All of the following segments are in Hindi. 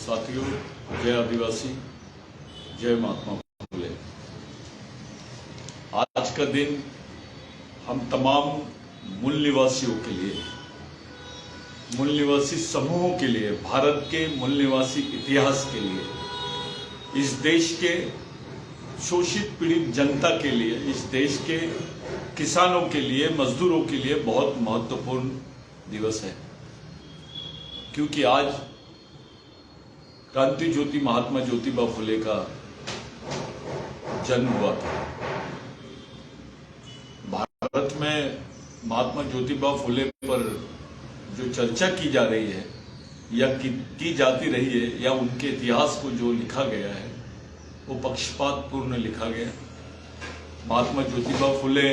साथियों, जय आदिवासी, जय महात्मा फुले। आज का दिन हम तमाम मूल निवासियों के लिए, मूल निवासी समूहों के लिए, भारत के मूल निवासी इतिहास के लिए, इस देश के शोषित पीड़ित जनता के लिए, इस देश के किसानों के लिए, मजदूरों के लिए बहुत महत्वपूर्ण दिवस है। क्योंकि आज क्रांति ज्योति महात्मा ज्योतिबा फुले का जन्म हुआ था। भारत में महात्मा ज्योतिबा फुले पर जो चर्चा की जा रही है या की जाती रही है, या उनके इतिहास को जो लिखा गया है वो पक्षपातपूर्ण लिखा गया। महात्मा ज्योतिबा फुले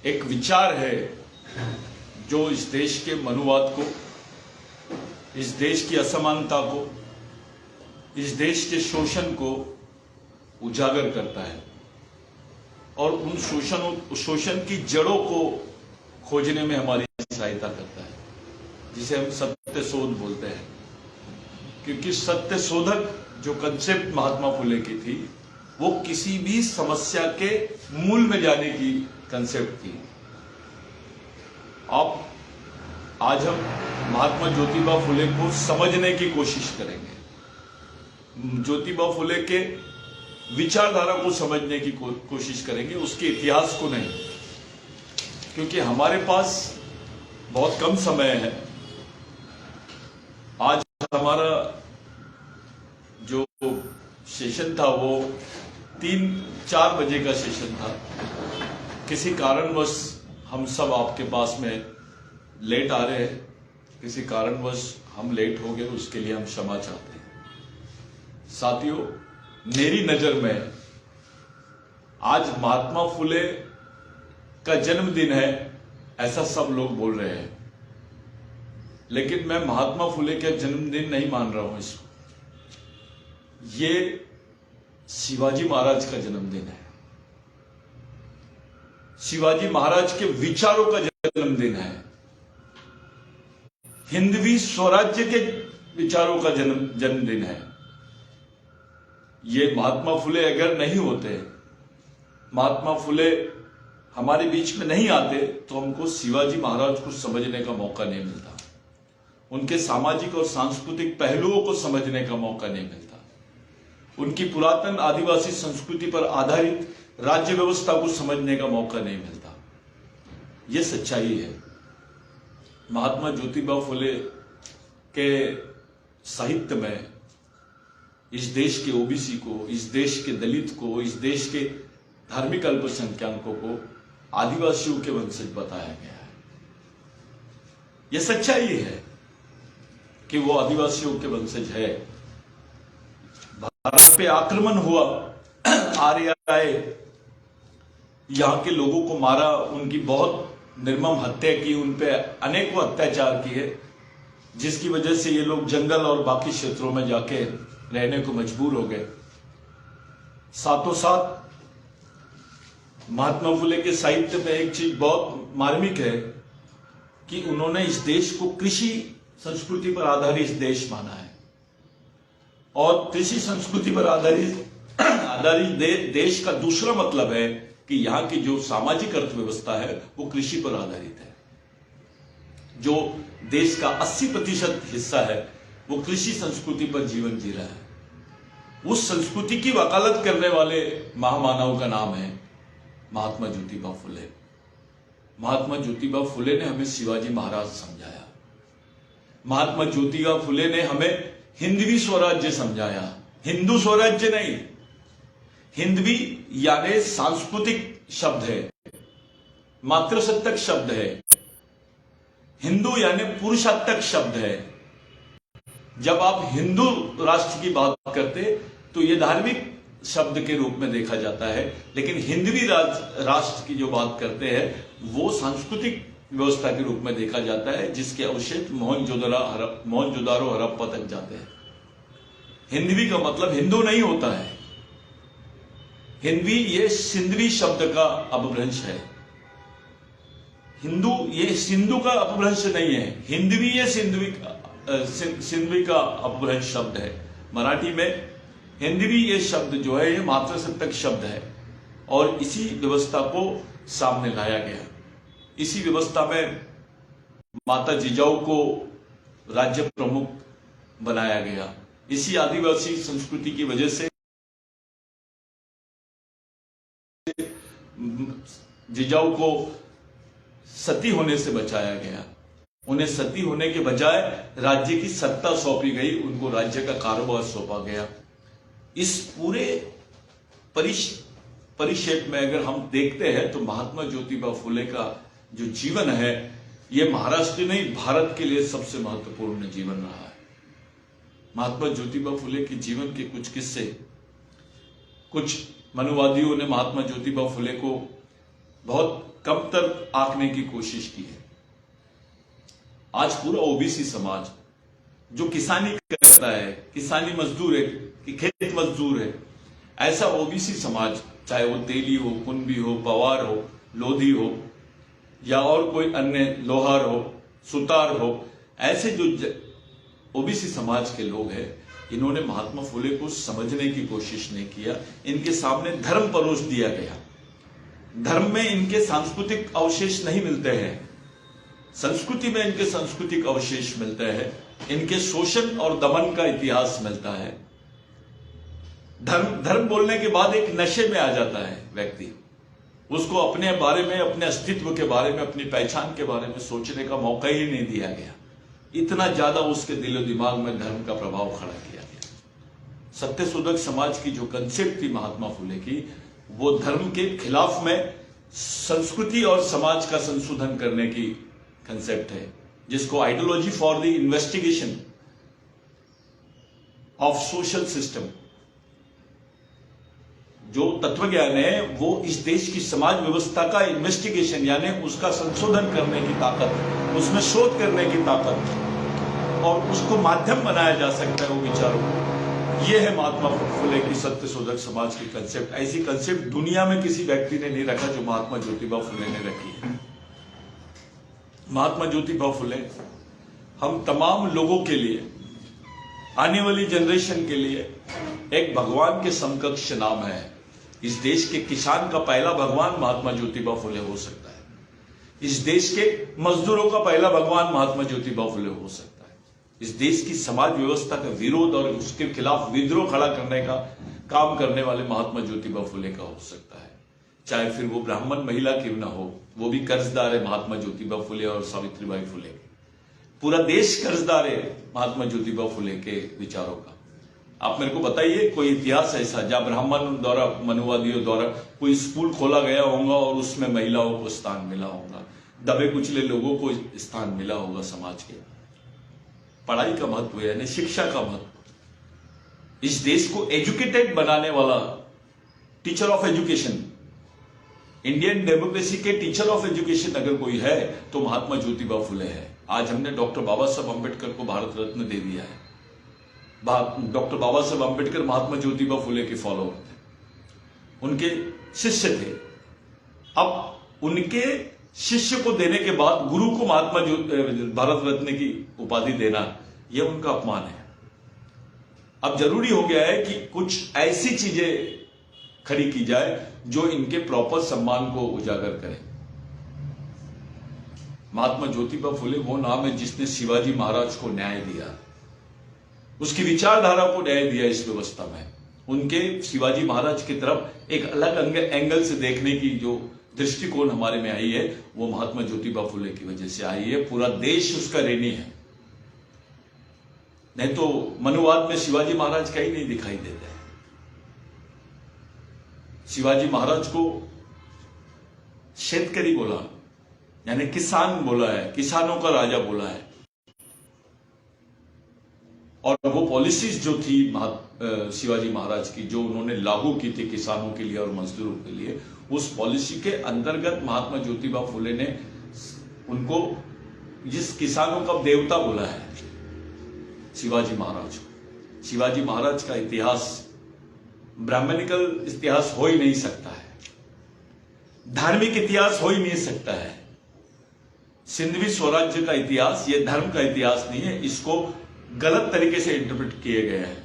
एक विचार है जो इस देश के मनुवाद को, इस देश की असमानता को, इस देश के शोषण को उजागर करता है और उन शोषण की जड़ों को खोजने में हमारी सहायता करता है, जिसे हम सत्य शोध बोलते हैं। क्योंकि सत्य शोधक जो कंसेप्ट महात्मा फुले की थी, वो किसी भी समस्या के मूल में जाने की कंसेप्ट थी। आज हम महात्मा ज्योतिबा फुले को समझने की कोशिश करेंगे, ज्योतिबा फुले के विचारधारा को समझने की कोशिश करेंगे, उसके इतिहास को नहीं। क्योंकि हमारे पास बहुत कम समय है। आज हमारा जो सेशन था वो 3-4 बजे का सेशन था। किसी कारणवश हम सब आपके पास में लेट आ रहे हैं, किसी कारणवश हम लेट हो गए, उसके लिए हम क्षमा चाहते हैं। साथियों, मेरी नजर में आज महात्मा फुले का जन्मदिन है, ऐसा सब लोग बोल रहे हैं, लेकिन मैं महात्मा फुले का जन्मदिन नहीं मान रहा हूं इसको। ये शिवाजी महाराज का जन्मदिन है, शिवाजी महाराज के विचारों का जन्मदिन है, हिंदवी स्वराज्य के विचारों का जन्मदिन है। ये महात्मा फुले अगर नहीं होते, महात्मा फुले हमारे बीच में नहीं आते, तो हमको शिवाजी महाराज को समझने का मौका नहीं मिलता, उनके सामाजिक और सांस्कृतिक पहलुओं को समझने का मौका नहीं मिलता, उनकी पुरातन आदिवासी संस्कृति पर आधारित राज्य व्यवस्था को समझने का मौका नहीं मिलता। यह सच्चाई है। महात्मा ज्योतिबा फुले के साहित्य में इस देश के ओबीसी को, इस देश के दलित को, इस देश के धार्मिक अल्पसंख्यकों को आदिवासियों के वंशज बताया गया है। यह सच्चाई है कि वो आदिवासियों के वंशज है। भारत पे आक्रमण हुआ, आर्य आए, यहां के लोगों को मारा, उनकी बहुत निर्मम हत्या की, उन पे अनेकों अत्याचार किए, जिसकी वजह से ये लोग जंगल और बाकी क्षेत्रों में जाके रहने को मजबूर हो गए। साथों साथ महात्मा फुले के साहित्य में एक चीज बहुत मार्मिक है कि उन्होंने इस देश को कृषि संस्कृति पर आधारित देश माना है, और कृषि संस्कृति पर आधारित देश का दूसरा मतलब है कि यहां की जो सामाजिक अर्थव्यवस्था है वो कृषि पर आधारित है। जो देश का 80% हिस्सा है वो कृषि संस्कृति पर जीवन जी रहा है। उस संस्कृति की वकालत करने वाले महामानव का नाम है महात्मा ज्योतिबा फुले। महात्मा ज्योतिबा फुले ने हमें शिवाजी महाराज समझाया। महात्मा ज्योतिबा फुले ने हमें हिंदवी स्वराज्य समझाया, हिंदू स्वराज्य नहीं। हिंदवी यानी सांस्कृतिक शब्द है, मातृसत्तक शब्द है। हिंदू यानी पुरुषात्मक शब्द है। जब आप हिंदू राष्ट्र की बात करते तो यह धार्मिक शब्द के रूप में देखा जाता है, लेकिन हिंदवी राष्ट्र की जो बात करते हैं वो सांस्कृतिक व्यवस्था के रूप में देखा जाता है, जिसके अवशेष मोहनजोदारो हड़प्पा तक जाते हैं। हिंदवी का मतलब हिंदू नहीं होता है। हिंदवी ये सिंधवी शब्द का अपभ्रंश है। हिंदू ये सिंधु का अपभ्रंश नहीं है, हिंदवी ये सिंधवी का सिंधवी का अपभ्रंश शब्द है। मराठी में हिंदवी ये शब्द जो है ये मातृसप्तक शब्द है और इसी व्यवस्था को सामने लाया गया। इसी व्यवस्था में माता जिजाऊ को राज्य प्रमुख बनाया गया। इसी आदिवासी संस्कृति की वजह से जिजाऊ को सती होने से बचाया गया। उन्हें सती होने के बजाय राज्य की सत्ता सौंपी गई, उनको राज्य का कारोबार सौंपा गया। इस पूरे परिक्षेप में अगर हम देखते हैं तो महात्मा ज्योतिबा फुले का जो जीवन है ये महाराष्ट्र नहीं भारत के लिए सबसे महत्वपूर्ण जीवन रहा है। महात्मा ज्योतिबा फुले के जीवन के कुछ किस्से, कुछ मनुवादियों ने महात्मा ज्योतिबा फुले को बहुत कम तक आंकने की कोशिश की है। आज पूरा ओबीसी समाज जो किसानी करता है, किसानी मजदूर है कि खेत मजदूर है, ऐसा ओबीसी समाज चाहे वो तेली हो, कुंभी हो, पवार हो, लोधी हो या और कोई अन्य लोहार हो, सुतार हो, ऐसे जो ओबीसी समाज के लोग हैं इन्होंने महात्मा फुले को समझने की कोशिश नहीं किया। इनके सामने धर्म परोस दिया गया। धर्म में इनके सांस्कृतिक अवशेष नहीं मिलते हैं, संस्कृति में इनके सांस्कृतिक अवशेष मिलते हैं, इनके शोषण और दमन का इतिहास मिलता है। धर्म बोलने के बाद एक नशे में आ जाता है व्यक्ति, उसको अपने बारे में, अपने अस्तित्व के बारे में, अपनी पहचान के बारे में सोचने का मौका ही नहीं दिया गया। इतना ज्यादा उसके दिलो दिमाग में धर्म का प्रभाव खड़ा किया गया। सत्यशोधक समाज की जो कंसेप्ट थी महात्मा फुले की, वो धर्म के खिलाफ में संस्कृति और समाज का संशोधन करने की कंसेप्ट है, जिसको ideology for the investigation of social system, जो तत्वज्ञान है वो इस देश की समाज व्यवस्था का इन्वेस्टिगेशन यानी उसका संशोधन करने की ताकत, उसमें शोध करने की ताकत और उसको माध्यम बनाया जा सकता है वो विचारों को। ये है महात्मा फुले की सत्यशोधक समाज की कंसेप्ट। ऐसी कंसेप्ट दुनिया में किसी व्यक्ति ने नहीं रखा जो महात्मा ज्योतिबा फुले ने रखी है। महात्मा ज्योतिबा फुले हम तमाम लोगों के लिए, आने वाली जनरेशन के लिए एक भगवान के समकक्ष नाम है। इस देश के किसान का पहला भगवान महात्मा ज्योतिबा फुले हो सकता है। इस देश के मजदूरों का पहला भगवान महात्मा ज्योतिबा फुले हो सकता है। इस देश की समाज व्यवस्था का विरोध और उसके खिलाफ विद्रोह खड़ा करने का काम करने वाले महात्मा ज्योतिबा फुले का हो सकता है। चाहे फिर वो ब्राह्मण महिला क्यों ना हो, वो भी कर्जदार है महात्मा ज्योतिबा फुले और सावित्रीबाई फुले के। पूरा देश कर्जदार है महात्मा ज्योतिबा फुले के विचारों का। आप मेरे को बताइए कोई इतिहास ऐसा जहां ब्राह्मण द्वारा, मनुवादियों द्वारा कोई स्कूल खोला गया होगा और उसमें महिलाओं को स्थान मिला होगा, दबे कुचले लोगों को स्थान मिला होगा समाज के। पढ़ाई का महत्व है, यानी शिक्षा का महत्व। इस देश को एजुकेटेड बनाने वाला teacher of education, Indian democracy के टीचर ऑफ एजुकेशन अगर कोई है तो महात्मा ज्योतिबा फुले है। आज हमने डॉक्टर बाबा साहब अम्बेडकर को भारत रत्न दे दिया है। डॉक्टर बाबा साहब अम्बेडकर महात्मा ज्योतिबा फुले के फॉलोअर थे, उनके शिष्य थे। अब उनके शिष्य को देने के बाद गुरु को महात्मा भारत रत्न की उपाधि देना, यह उनका अपमान है। अब जरूरी हो गया है कि कुछ ऐसी चीजें खड़ी की जाए जो इनके प्रॉपर सम्मान को उजागर करें। महात्मा ज्योतिबा फुले वो नाम है जिसने शिवाजी महाराज को न्याय दिया, उसकी विचारधारा को न्याय दिया इस व्यवस्था में। उनके शिवाजी महाराज की तरफ एक अलग एंगल से देखने की जो दृष्टिकोण हमारे में आई है वो महात्मा ज्योतिबा फुले की वजह से आई है। पूरा देश उसका ऋणी है, नहीं तो मनुवाद में शिवाजी महाराज का ही नहीं दिखाई देता है। शिवाजी महाराज को शेतकरी बोला, यानी किसान बोला है, किसानों का राजा बोला है। और वो पॉलिसीज जो थी शिवाजी महाराज की, जो उन्होंने लागू की थी किसानों के लिए और मजदूरों के लिए, उस पॉलिसी के अंतर्गत महात्मा ज्योतिबा फुले ने उनको जिस किसानों का देवता बोला है शिवाजी महाराज को। शिवाजी महाराज का इतिहास ब्राह्मणिकल इतिहास हो ही नहीं सकता है, धार्मिक इतिहास हो ही नहीं सकता है। सिंधवी स्वराज्य का इतिहास ये धर्म का इतिहास नहीं है, इसको गलत तरीके से इंटरप्रेट किए गए हैं।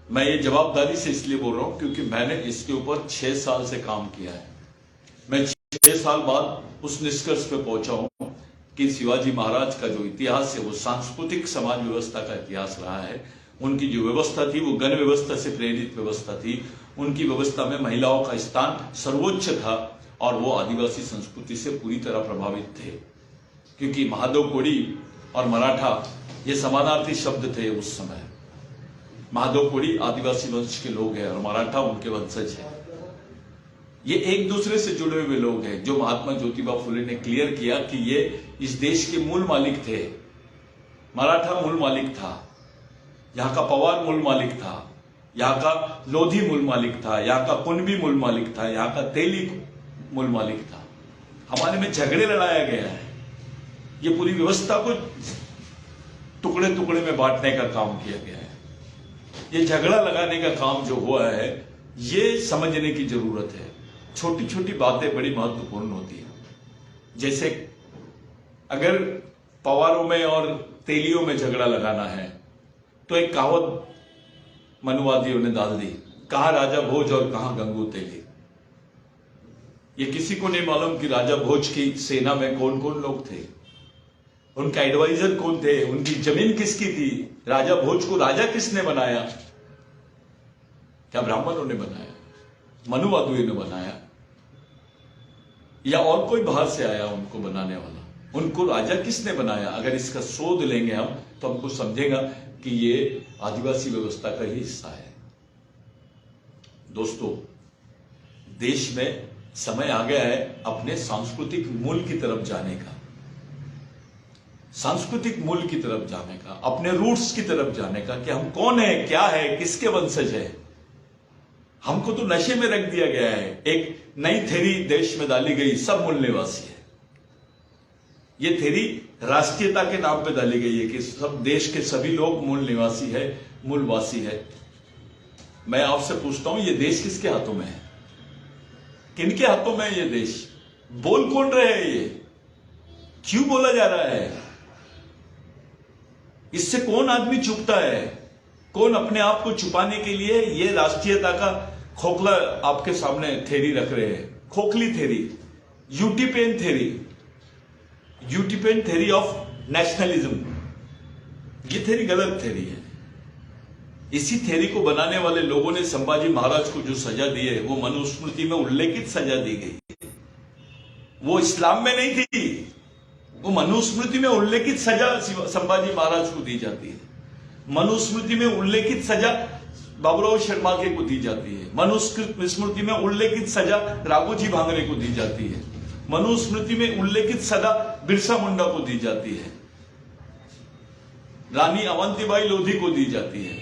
मैं ये जवाबदारी से इसलिए बोल रहा हूं क्योंकि मैंने इसके ऊपर 6 साल से काम किया है। मैं 6 साल बाद उस निष्कर्ष पे पहुंचा हूं कि शिवाजी महाराज का जो इतिहास है वो सांस्कृतिक समाज व्यवस्था का इतिहास रहा है। उनकी जो व्यवस्था थी वो गण व्यवस्था से प्रेरित व्यवस्था थी। उनकी व्यवस्था में महिलाओं का स्थान सर्वोच्च था और वो आदिवासी संस्कृति से पूरी तरह प्रभावित थे, क्योंकि महादेव कोड़ी और मराठा ये समानार्थी शब्द थे उस समय। महादेव कोड़ी आदिवासी वंश के लोग हैं और मराठा उनके वंशज हैं। ये एक दूसरे से जुड़े हुए लोग हैं। जो महात्मा ज्योतिबा फुले ने क्लियर किया कि ये इस देश के मूल मालिक थे। मराठा मूल मालिक था, यहाँ का पवार मूल मालिक था, यहाँ का लोधी मूल मालिक था, यहाँ का कुनबी मूल मालिक था, यहाँ का तेली मूल मालिक था। हमारे में झगड़े लड़ाया गया है। ये पूरी व्यवस्था को टुकड़े टुकड़े में बांटने का काम किया गया है। ये झगड़ा लगाने का काम जो हुआ है ये समझने की जरूरत है। छोटी छोटी बातें बड़ी महत्वपूर्ण होती है। जैसे अगर पवारों में और तेलियों में झगड़ा लगाना है तो एक कहावत मनुवादियों ने डाल दी, कहां राजा भोज और कहां गंगू तेली। ये किसी को नहीं मालूम कि राजा भोज की सेना में कौन कौन लोग थे, उनका एडवाइजर कौन थे, उनकी जमीन किसकी थी, राजा भोज को राजा किसने बनाया। क्या ब्राह्मणों ने बनाया, मनुवादियों ने बनाया, या और कोई बाहर से आया उनको बनाने वाला? उनको राजा किसने बनाया? अगर इसका शोध लेंगे हम तो हमको समझेगा कि ये आदिवासी व्यवस्था का ही हिस्सा है। दोस्तों, देश में समय आ गया है अपने सांस्कृतिक मूल की तरफ जाने का, सांस्कृतिक मूल की तरफ जाने का, अपने रूट्स की तरफ जाने का कि हम कौन है, क्या है, किसके वंशज है। हमको तो नशे में रख दिया गया है। एक नई थ्योरी देश में डाली गई, सब मूल निवासी है। ये थ्योरी राष्ट्रीयता के नाम पे डाली गई है कि सब देश के सभी लोग मूल निवासी है, मूलवासी है। मैं आपसे पूछता हूं, ये देश किसके हाथों में है? किनके हाथों में है ये देश? बोल कौन रहे हैं ये? क्यों बोला जा रहा है? इससे कौन आदमी चुपता है? कौन अपने आप को छुपाने के लिए ये राष्ट्रीयता का खोखला आपके सामने थ्योरी रख रहे हैं? खोखली theory, utopian theory, utopian theory of nationalism. ये थ्योरी गलत थ्योरी है। इसी थ्योरी को बनाने वाले लोगों ने संभाजी महाराज को जो सजा दी है वो मनुस्मृति में उल्लेखित सजा दी गई। वो इस्लाम में नहीं थी, वो मनुस्मृति में उल्लेखित सजा संभाजी महाराज को दी जाती है। मनुस्मृति में उल्लेखित सजा बाबूराव शर्मा के को दी जाती है। मनुस्मृति में उल्लेखित सजा राघोजी भांगरे को दी जाती है। मनुस्मृति में उल्लेखित सजा बिरसा मुंडा को दी जाती है। रानी अवंतीबाई लोधी को दी जाती है।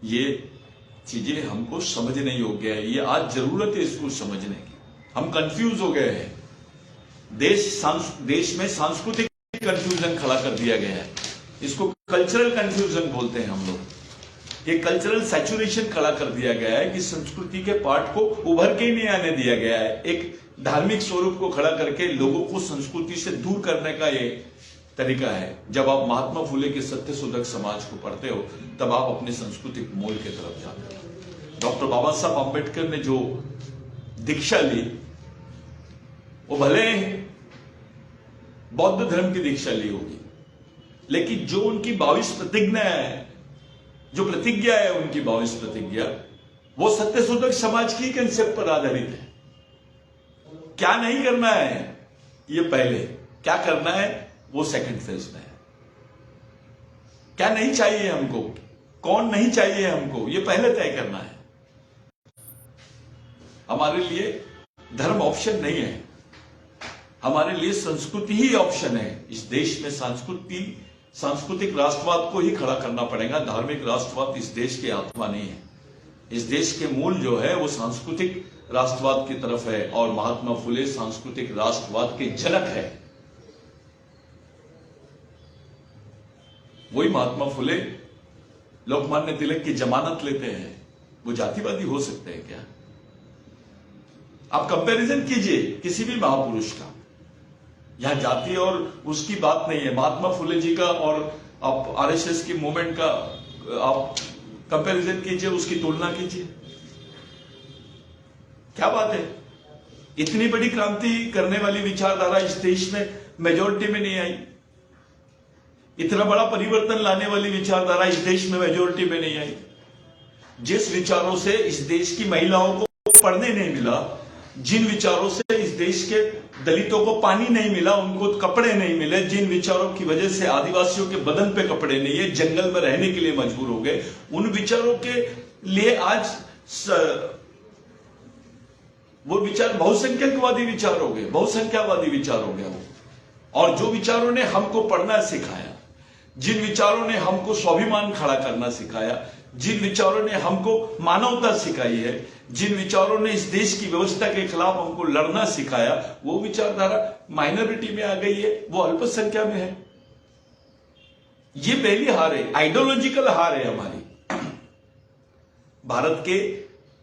ये चीजें हमको समझने योग्य है। ये आज जरूरत है इसको समझने की। हम कंफ्यूज हो गए हैं। देश में सांस्कृतिक कंफ्यूजन खड़ा कर दिया गया है। इसको कल्चरल कंफ्यूजन बोलते हैं हम लोग। ये कल्चरल सैचुरेशन खड़ा कर दिया गया है कि संस्कृति के पार्ट को उभर के ही नहीं आने दिया गया है। एक धार्मिक स्वरूप को खड़ा करके लोगों को संस्कृति से दूर करने का ये तरीका है। जब आप महात्मा फुले के सत्यशोधक समाज को पढ़ते हो तब आप अपने सांस्कृतिक मूल की तरफ जाते हो। डॉक्टर बाबा साहब अम्बेडकर ने जो दीक्षा ली वो भले बौद्ध धर्म की दीक्षा ली होगी, लेकिन जो उनकी 22 प्रतिज्ञा है, जो प्रतिज्ञा है उनकी 22 प्रतिज्ञा, वो सत्यशोधक समाज की कंसेप्ट पर आधारित है। क्या नहीं करना है ये पहले, क्या करना है वो सेकंड फेज में है। क्या नहीं चाहिए हमको, कौन नहीं चाहिए हमको, ये पहले तय करना है। हमारे लिए धर्म ऑप्शन नहीं है, हमारे लिए संस्कृति ही ऑप्शन है। इस देश में सांस्कृतिक राष्ट्रवाद को ही खड़ा करना पड़ेगा। धार्मिक राष्ट्रवाद इस देश की आत्मा नहीं है। इस देश के मूल जो है वो सांस्कृतिक राष्ट्रवाद की तरफ है और महात्मा फुले सांस्कृतिक राष्ट्रवाद के जनक है। वही महात्मा फुले लोकमान्य तिलक की जमानत लेते हैं। वो जातिवादी हो सकते हैं क्या? आप कंपैरिजन कीजिए किसी भी महापुरुष का। यहां जाति और उसकी बात नहीं है। महात्मा फुले जी का और आप आरएसएस की मूवमेंट का आप कंपैरिजन कीजिए, उसकी तुलना कीजिए, क्या बात है। इतनी बड़ी क्रांति करने वाली विचारधारा इस देश में मेजोरिटी में नहीं आई। इतना बड़ा परिवर्तन लाने वाली विचारधारा इस देश में मेजोरिटी में नहीं आई। जिस विचारों से इस देश की महिलाओं को पढ़ने नहीं मिला, जिन विचारों से इस देश के दलितों को पानी नहीं मिला, उनको कपड़े नहीं मिले, जिन विचारों की वजह से आदिवासियों के बदन पे कपड़े नहीं है, जंगल में रहने के लिए मजबूर हो गए, उन विचारों के लिए आज वो विचार बहुसंख्यकवादी विचार हो गए, बहुसंख्यावादी विचार हो गया वो। और जो विचारों ने हमको पढ़ना सिखाया, जिन विचारों ने हमको स्वाभिमान खड़ा करना सिखाया, जिन विचारों ने हमको मानवता सिखाई है, जिन विचारों ने इस देश की व्यवस्था के खिलाफ हमको लड़ना सिखाया, वो विचारधारा माइनॉरिटी में आ गई है, वो अल्पसंख्या में है। ये पहली हार है, आइडियोलॉजिकल हार है हमारी। भारत के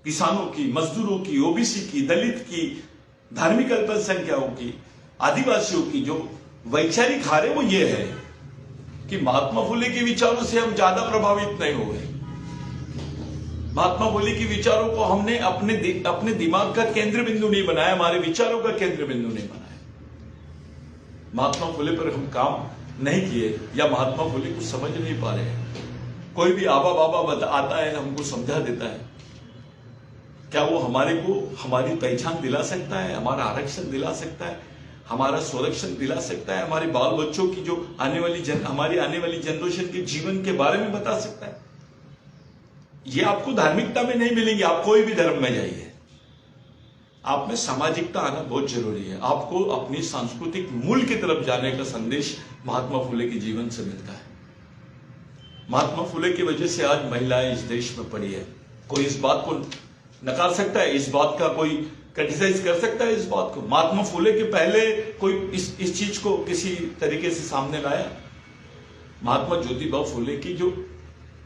किसानों की, मजदूरों की, ओबीसी की, दलित की, धार्मिक अल्पसंख्याओं की, आदिवासियों की जो वैचारिक हार है वो ये है कि महात्मा फुले के विचारों से हम ज्यादा प्रभावित नहीं हो गए। महात्मा फुले के विचारों को हमने अपने दिमाग का केंद्र बिंदु नहीं बनाया, हमारे विचारों का केंद्र बिंदु नहीं बनाया। महात्मा फुले पर हम काम नहीं किए या महात्मा फुले को समझ नहीं पा रहे हैं। कोई भी आबा बाबा आता है, हमको समझा देता है, क्या वो हमारे को हमारी पहचान दिला सकता है, हमारा आरक्षण दिला सकता है, हमारा संरक्षण दिला सकता है, हमारे बाल बच्चों की जो हमारी आने वाली जनरेशन के जीवन के बारे में बता सकता है? ये आपको धार्मिकता में नहीं मिलेंगे। आप कोई भी धर्म में जाइए, आप में सामाजिकता आना बहुत जरूरी है। आपको अपनी सांस्कृतिक मूल की तरफ जाने का संदेश महात्मा फुले के जीवन से मिलता है। महात्मा फुले की वजह से आज महिलाएं इस देश में पड़ी है। कोई इस बात को नकार सकता है? इस बात का कोई क्रिटिसाइज कर सकता है? इस बात को महात्मा फुले के पहले कोई इस चीज को किसी तरीके से सामने लाया? महात्मा ज्योतिबा फुले की जो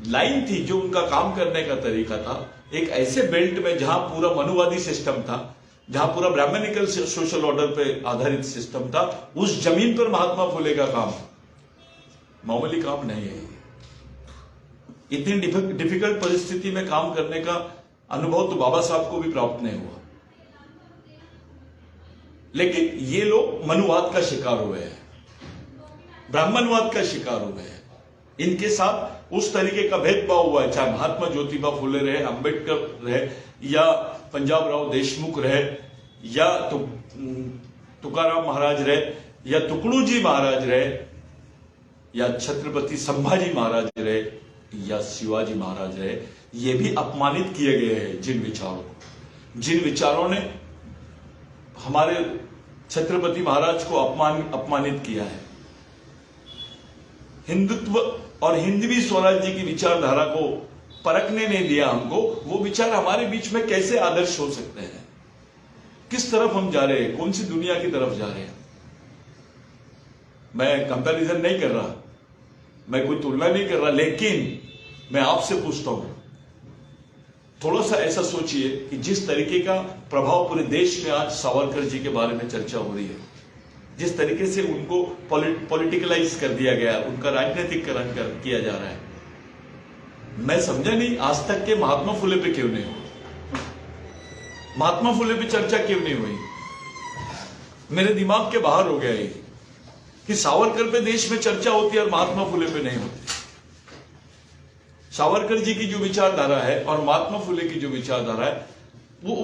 लाइन थी, जो उनका काम करने का तरीका था, एक ऐसे बेल्ट में जहां पूरा मनुवादी सिस्टम था, जहां पूरा ब्राह्मणिकल सोशल ऑर्डर पे आधारित सिस्टम था, उस जमीन पर महात्मा फुले का काम मामूली काम नहीं है। इतनी डिफिकल्ट परिस्थिति में काम करने का अनुभव तो बाबा साहब को भी प्राप्त नहीं हुआ। लेकिन ये लोग मनुवाद का शिकार हुए हैं, ब्राह्मणवाद का शिकार हुए हैं। इनके साथ उस तरीके का भेदभाव हुआ है, चाहे महात्मा ज्योतिबा फुले रहे, अंबेडकर रहे, या पंजाब राव देशमुख रहे, या तुकाराम महाराज रहे, या तुकडोजी महाराज रहे, या छत्रपति संभाजी महाराज रहे, या शिवाजी महाराज रहे। ये भी अपमानित किए गए हैं जिन विचारों ने हमारे छत्रपति महाराज को अपमानित किया है। हिंदुत्व और हिंदवी स्वराज्य की विचारधारा को परखने नहीं दिया हमको। वो विचार हमारे बीच में कैसे आदर्श हो सकते हैं? किस तरफ हम जा रहे हैं? कौन सी दुनिया की तरफ जा रहे हैं? मैं कंपैरिजन नहीं कर रहा, मैं कोई तुलना नहीं कर रहा, लेकिन मैं आपसे पूछता हूं, थोड़ा सा ऐसा सोचिए कि जिस तरीके का प्रभाव पूरे देश में आज सावरकर जी के बारे में चर्चा हो रही है, जिस तरीके से उनको पॉलिटिकलाइज कर दिया गया, उनका राजनीतिकरण किया जा रहा है, मैं समझा नहीं आज तक के महात्मा फुले पे क्यों नहीं हुआ? महात्मा फुले पे चर्चा क्यों नहीं हुई? मेरे दिमाग के बाहर हो गया ये कि सावरकर पे देश में चर्चा होती है और महात्मा फुले पे नहीं होती। सावरकर जी की जो विचारधारा है और महात्मा फुले की जो विचारधारा है, वो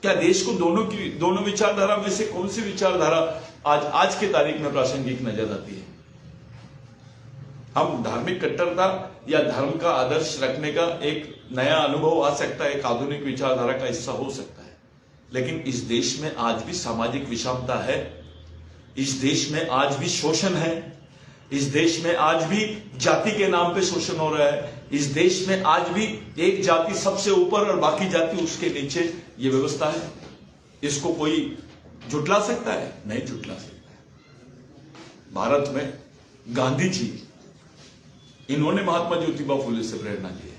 क्या देश को दोनों विचारधारा में से कौन सी विचारधारा आज के तारीख में प्रासंगिक नजर आती है? हम धार्मिक कट्टरता या धर्म का आदर्श रखने का एक नया अनुभव आ सकता है, एक आधुनिक विचारधारा का हिस्सा हो सकता है, लेकिन इस देश में आज भी सामाजिक विषमता है, इस देश में आज भी शोषण है, इस देश में आज भी जाति के नाम पे शोषण हो रहा है, इस देश में आज भी एक जाति सबसे ऊपर और बाकी जाति उसके नीचे, ये व्यवस्था है। इसको कोई झुटला सकता है? नहीं झुटला सकता है। भारत में गांधी जी, इन्होंने महात्मा ज्योतिबा फुले से प्रेरणा ली है।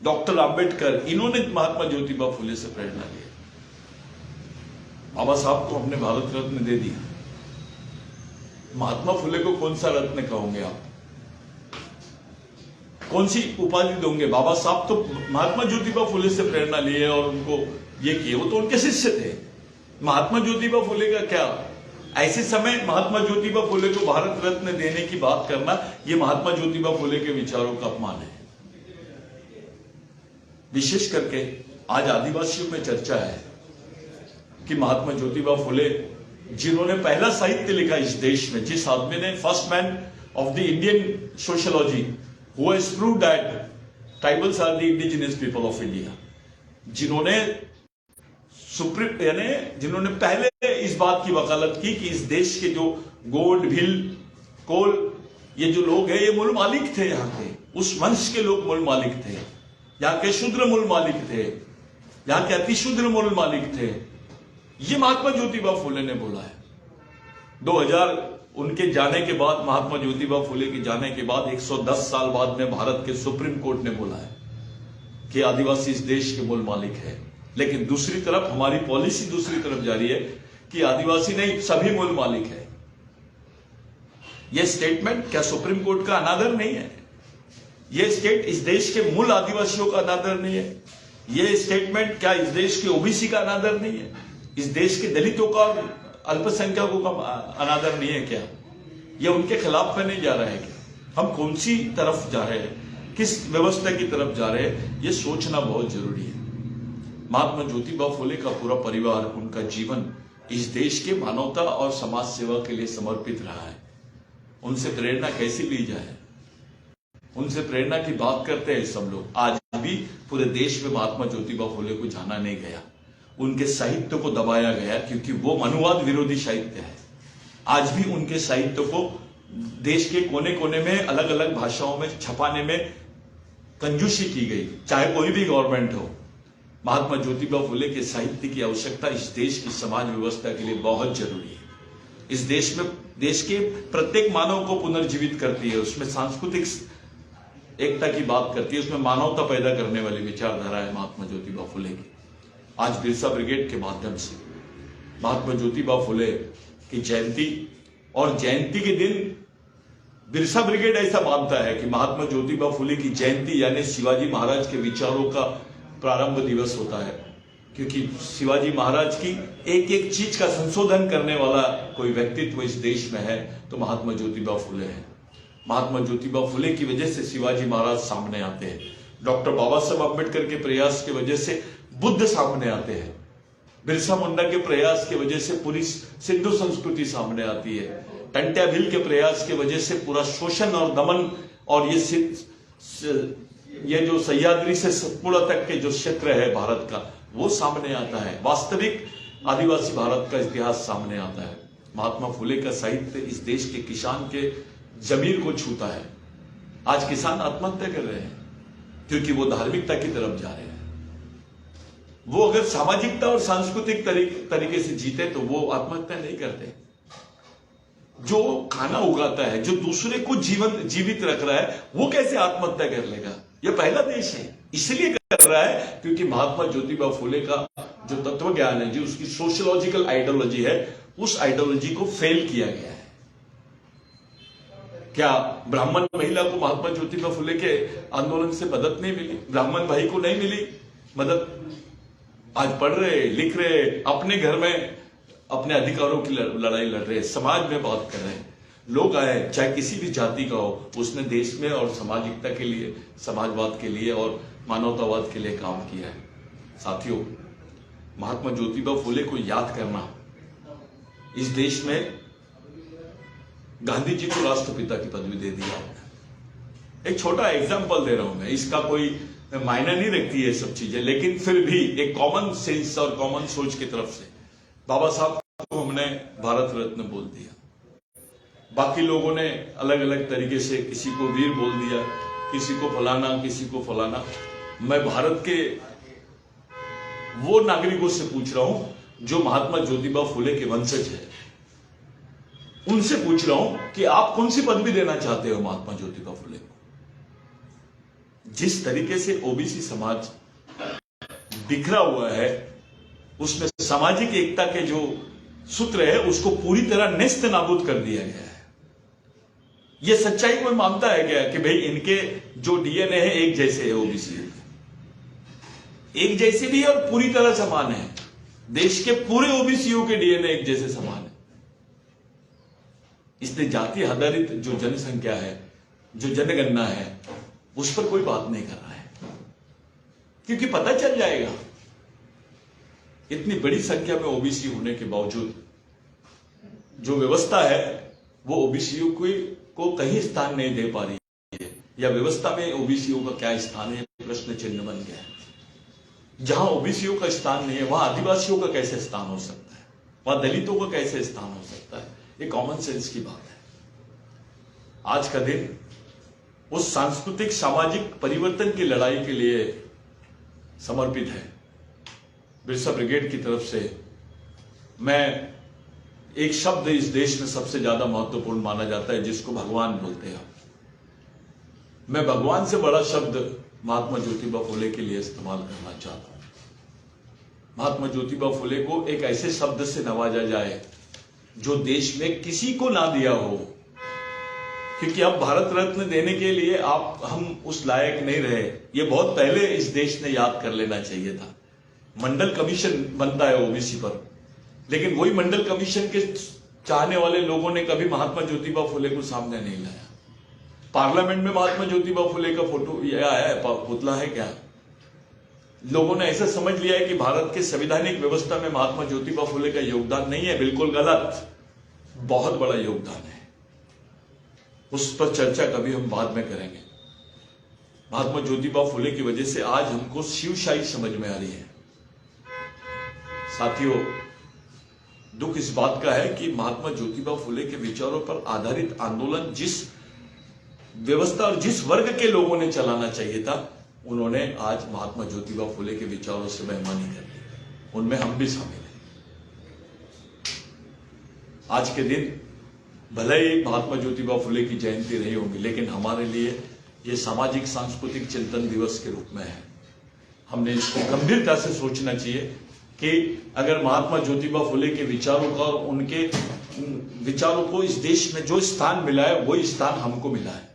डॉक्टर अंबेडकर, इन्होंने महात्मा ज्योतिबा फुले से प्रेरणा ली है। बाबा साहब को हमने भारत रत्न दे दिया, महात्मा फुले को कौन सा रत्न कहोगे आप? कौन सी उपाधि दोगे? बाबा साहब तो महात्मा ज्योतिबा फुले से प्रेरणा लिए और उनको ये किए, वो तो उनके शिष्य थे। महात्मा ज्योतिबा फुले का क्या? ऐसे समय महात्मा ज्योतिबा फुले को भारत रत्न देने की बात करना, ये महात्मा ज्योतिबा फुले के विचारों का अपमान है। विशेष करके आज आदिवासियों में चर्चा है कि महात्मा ज्योतिबा फुले, जिन्होंने पहला साहित्य लिखा इस देश में, जिस आदमी ने first man of the Indian sociology who has proved that tribals are the indigenous people of India, जिन्होंने पहले इस बात की वकालत की कि इस देश के जो गोंड, भिल, कोल, ये जो लोग हैं ये मूल मालिक थे, यहाँ के उस वंश के लोग मूल मालिक थे, यहाँ के शूद्र मूल मालिक थे, यहाँ के अति शूद्र मूल मालिक थे। ये महात्मा ज्योतिबा फुले ने बोला है। 2000 उनके जाने के बाद, महात्मा ज्योतिबा फुले के जाने के बाद 110 साल बाद में भारत के सुप्रीम कोर्ट ने बोला है कि आदिवासी इस देश के मूल मालिक है। लेकिन दूसरी तरफ हमारी पॉलिसी दूसरी तरफ जारी है कि आदिवासी नहीं, सभी मूल मालिक है। यह स्टेटमेंट क्या सुप्रीम कोर्ट का अनादर नहीं है? यह स्टेट इस देश के मूल आदिवासियों का अनादर नहीं है? यह स्टेटमेंट क्या इस देश के ओबीसी का अनादर नहीं है? इस देश के दलितों का, अल्पसंख्यकों का अनादर नहीं है क्या? यह उनके खिलाफ में नहीं जा रहा है क्या? हम कौन सी तरफ जा रहे हैं, किस व्यवस्था की तरफ जा रहे हैं, यह सोचना बहुत जरूरी है। महात्मा ज्योतिबा फुले का पूरा परिवार, उनका जीवन इस देश के मानवता और समाज सेवा के लिए समर्पित रहा है। उनसे प्रेरणा कैसे ली जाए? उनसे प्रेरणा की बात करते हैं सब लोग। आज भी पूरे देश में महात्मा ज्योतिबा फुले को जाना नहीं गया, उनके साहित्य को दबाया गया, क्योंकि वो मनुवाद विरोधी साहित्य है। आज भी उनके साहित्य को देश के कोने कोने में अलग अलग भाषाओं में छपाने में कंजूसी की गई, चाहे कोई भी गवर्नमेंट हो। महात्मा ज्योतिबा फुले के साहित्य की आवश्यकता इस देश की समाज व्यवस्था के लिए बहुत जरूरी है। इस देश में देश के प्रत्येक मानव को पुनर्जीवित करती है, उसमें सांस्कृतिक एकता की बात करती है, उसमें मानवता पैदा करने वाली विचारधारा है महात्मा ज्योतिबा फुले की। आज बिरसा ब्रिगेड के माध्यम से महात्मा ज्योतिबा फुले की जयंती, और जयंती के दिन बिरसा ब्रिगेड ऐसा मानता है कि महात्मा ज्योतिबा फुले की जयंती यानी शिवाजी महाराज के विचारों का प्रारंभ दिवस होता है, क्योंकि शिवाजी महाराज की एक एक चीज का संशोधन करने वाला कोई व्यक्तित्व इस देश में है तो महात्मा ज्योतिबा फुले है। महात्मा ज्योतिबा फुले की वजह से शिवाजी महाराज सामने आते हैं, डॉक्टर बाबा साहब अम्बेडकर के प्रयास की वजह से बुद्ध सामने आते हैं, बिरसा मुंडा के प्रयास की वजह से पूरी सिंधु संस्कृति सामने आती है, टंट्या भील के प्रयास की वजह से पूरा शोषण और दमन और ये जो सह्याद्री से सतपुड़ा तक के जो क्षेत्र है भारत का, वो सामने आता है। वास्तविक आदिवासी भारत का इतिहास सामने आता है। महात्मा फुले का साहित्य इस देश के किसान के जमीर को छूता है। आज किसान आत्महत्या कर रहे हैं क्योंकि वो धार्मिकता की तरफ जा रहे हैं। वो अगर सामाजिकता और सांस्कृतिक तरीके से जीते तो वो आत्महत्या नहीं करते। जो खाना उगाता है, जो दूसरे को जीवित रख रहा है, वो कैसे आत्महत्या कर लेगा? ये पहला देश है, इसलिए कर रहा है क्योंकि महात्मा ज्योतिबा फुले का जो तत्व ज्ञान है, जो उसकी सोशियोलॉजिकल आइडियोलॉजी है, उस आइडियोलॉजी को फेल किया गया है। क्या ब्राह्मण महिला को महात्मा ज्योतिबा फुले के आंदोलन से मदद नहीं मिली? ब्राह्मण भाई को नहीं मिली मदद? आज पढ़ रहे, लिख रहे, अपने घर में अपने अधिकारों की लड़ाई लड़ रहे, समाज में बात कर रहे हैं। लोग आए, चाहे किसी भी जाति का हो, उसने देश में और सामाजिकता के लिए, समाजवाद के लिए और मानवतावाद के लिए काम किया है। साथियों, महात्मा ज्योतिबा फुले को याद करना, इस देश में गांधी जी को राष्ट्रपिता की पदवी दे दिया। एक छोटा एग्जाम्पल दे रहा हूं मैं, इसका कोई मायने नहीं रखती है सब चीजें, लेकिन फिर भी एक कॉमन सेंस और कॉमन सोच की तरफ से बाबा साहब को हमने भारत रत्न बोल दिया। बाकी लोगों ने अलग अलग तरीके से, किसी को वीर बोल दिया, किसी को फलाना, किसी को फलाना। मैं भारत के वो नागरिकों से पूछ रहा हूं जो महात्मा ज्योतिबा फुले के वंशज है, उनसे पूछ रहा हूं कि आप कौन सी पदवी देना चाहते हो महात्मा ज्योतिबा फुले को? जिस तरीके से ओबीसी समाज बिखरा हुआ है, उसमें सामाजिक एकता के जो सूत्र है उसको पूरी तरह नेस्त नाबूद कर दिया गया है। ये सच्चाई कोई मानता है क्या कि भाई इनके जो डीएनए है एक जैसे है, ओबीसी एक जैसे भी है और पूरी तरह समान है। देश के पूरे ओबीसीओ के डीएनए एक जैसे समान है। इसलिए जाति आधारित जो जनसंख्या है, जो जनगणना है, उस पर कोई बात नहीं कर रहा है, क्योंकि पता चल जाएगा इतनी बड़ी संख्या में ओबीसी होने के बावजूद जो व्यवस्था है वो ओबीसीओ को कहीं स्थान नहीं दे पा रही है, या व्यवस्था में ओबीसीओ का क्या स्थान है, प्रश्न चिन्ह बन गया है। जहां ओबीसीओ का स्थान नहीं है वहां आदिवासियों का कैसे स्थान हो सकता है, वहां दलितों का कैसे स्थान हो सकता है? ये कॉमन सेंस की बात है। आज का दिन उस सांस्कृतिक सामाजिक परिवर्तन की लड़ाई के लिए समर्पित है। बिरसा ब्रिगेड की तरफ से मैं एक शब्द इस देश में सबसे ज्यादा महत्वपूर्ण माना जाता है, जिसको भगवान बोलते हैं। मैं भगवान से बड़ा शब्द महात्मा ज्योतिबा फुले के लिए इस्तेमाल करना चाहता हूं। महात्मा ज्योतिबा फुले को एक ऐसे शब्द से नवाजा जाए जो देश में किसी को ना दिया हो, क्योंकि अब भारत रत्न देने के लिए हम उस लायक नहीं रहे। ये बहुत पहले इस देश ने याद कर लेना चाहिए था। मंडल कमीशन बनता है ओबीसी पर, लेकिन वही मंडल कमीशन के चाहने वाले लोगों ने कभी महात्मा ज्योतिबा फुले को सामने नहीं लाया। पार्लियामेंट में महात्मा ज्योतिबा फुले का फोटो आया है, पुतला है क्या? लोगों ने ऐसा समझ लिया है कि भारत के संवैधानिक व्यवस्था में महात्मा ज्योतिबा फुले का योगदान नहीं है। बिल्कुल गलत, बहुत बड़ा योगदान है। उस पर चर्चा कभी हम बाद में करेंगे। महात्मा ज्योतिबा फुले की वजह से आज हमको शिवशाही समझ में आ रही है। साथियों, दुख इस बात का है कि महात्मा ज्योतिबा फुले के विचारों पर आधारित आंदोलन जिस व्यवस्था और जिस वर्ग के लोगों ने चलाना चाहिए था, उन्होंने आज महात्मा ज्योतिबा फुले के विचारों से बेईमानी कर दी। उनमें हम भी शामिल हैं। आज के दिन भले ही महात्मा ज्योतिबा फुले की जयंती रही होगी, लेकिन हमारे लिए यह सामाजिक सांस्कृतिक चिंतन दिवस के रूप में है। हमने इसको गंभीरता से सोचना चाहिए कि अगर महात्मा ज्योतिबा फुले के विचारों का और उनके विचारों को इस देश में जो स्थान मिला है, वही स्थान हमको मिला है।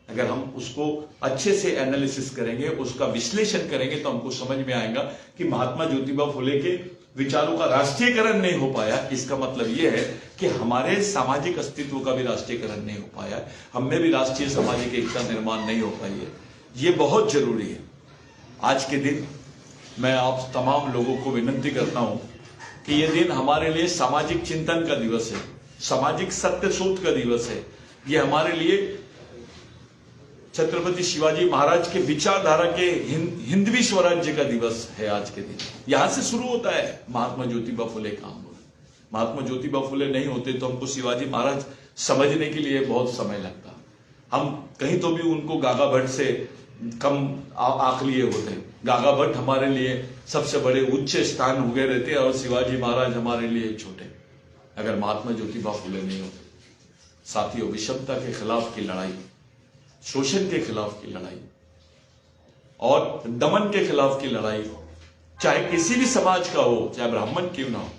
अगर हम उसको अच्छे से एनालिसिस करेंगे, उसका विश्लेषण करेंगे, तो हमको समझ में आएगा कि महात्मा ज्योतिबा फुले के विचारों का राष्ट्रीयकरण नहीं हो पाया। इसका मतलब यह है कि हमारे सामाजिक अस्तित्व का भी राष्ट्रीयकरण नहीं हो पाया, हम में भी राष्ट्रीय सामाजिक एकता निर्माण नहीं हो पाई है। ये बहुत जरूरी है। आज के दिन मैं आप तमाम लोगों को विनती करता हूं कि यह दिन हमारे लिए सामाजिक चिंतन का दिवस है, सामाजिक सत्य शोध का दिवस है। यह हमारे लिए छत्रपति शिवाजी महाराज के विचारधारा के हिंदवी स्वराज्य का दिवस है। आज के दिन यहां से शुरू होता है महात्मा ज्योतिबा फुले का आंदोलन। महात्मा ज्योतिबा फुले नहीं होते तो हमको शिवाजी महाराज समझने के लिए बहुत समय लगता। हम कहीं तो भी उनको गागा भट्ट से कम आंक लिए होते। गागा भट्ट हमारे लिए सबसे बड़े उच्च स्थान हुए रहते और शिवाजी महाराज हमारे लिए छोटे, अगर महात्मा ज्योतिबा फुले नहीं होते। साथियों, विषमता के खिलाफ की लड़ाई, शोषण के खिलाफ की लड़ाई और दमन के खिलाफ की लड़ाई, चाहे किसी भी समाज का हो, चाहे ब्राह्मण क्यों ना हो,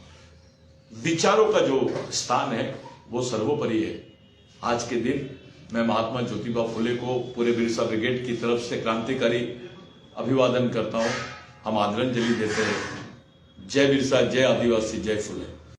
विचारों का जो स्थान है वो सर्वोपरि है। आज के दिन मैं महात्मा ज्योतिबा फुले को पूरे बिरसा ब्रिगेड की तरफ से क्रांतिकारी अभिवादन करता हूं। हम आदरांजलि देते हैं। जय बिरसा, जय आदिवासी, जय फुले।